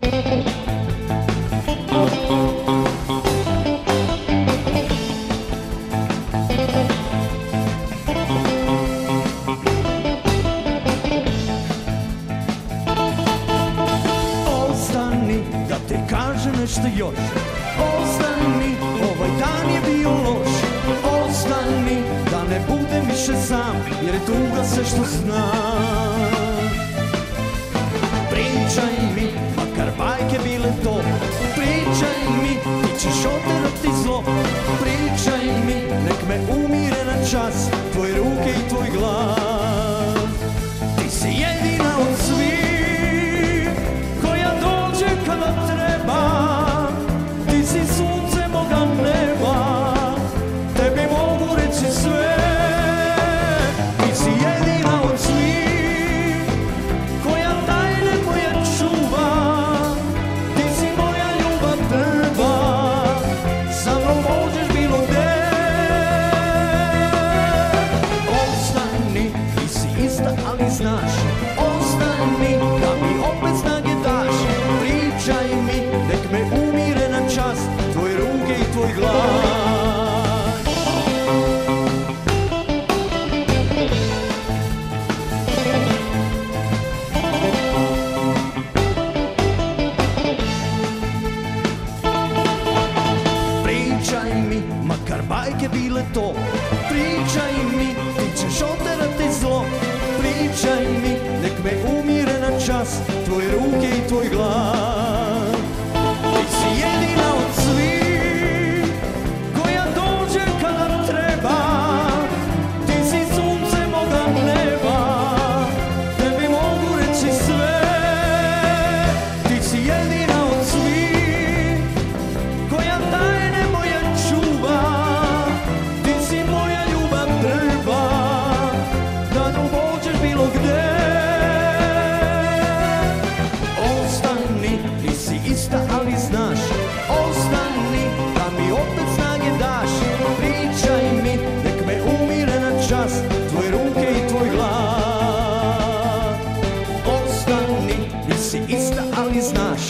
Ostani da ti kažem nešto još. Ostani, ovaj dan je bio loš. Ostani da ne budem više sam, jer je tuga sve što znam. Pričaj mi, makar bajke bile to. Pričaj mi, ti ćeš oterati zlo. Pričaj mi, nek me umire na čas tvoje ruke i tvoj glas. Ti si jedina od svih koja dođe kada treba. Ti si sunce moga neba, tebi mogu reći sve. Ti si jedina od svih koja tajne moje čuva. Ti si moja ljubav drva, sa mnom možeš bilo gde. Ostani, ti si ista ali znaš. Ostani da mi opet snage daš. Pričaj mi, nek me umire na čas tvoje ruke i tvoj glas. Pričaj mi, makar bajke bile to. Pričaj mi, ti ćeš oterati zlo. Pričaj mi, nek me umire na čas tvoje ruke i tvoj glas. Ti si jedina od svih koja dođe kada treba. Ti si sunce moga neba, tebi mogu reći sve. Ti si jedina od svih koja tajne moje čuva. Ti si moja ljubav drva, da nam možeš bilo gde. Ostani, ti si ista ali znaš. Ostani, da mi opet snage daš. Pričaj mi, nek me umire na čas tvoje ruke i tvoj glas. Ostani, ti si ista ali znaš.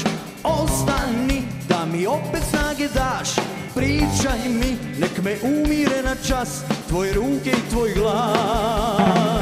Ostani, da mi opet snage daš. Pričaj mi, nek me umire na čas tvoje ruke i tvoj glas.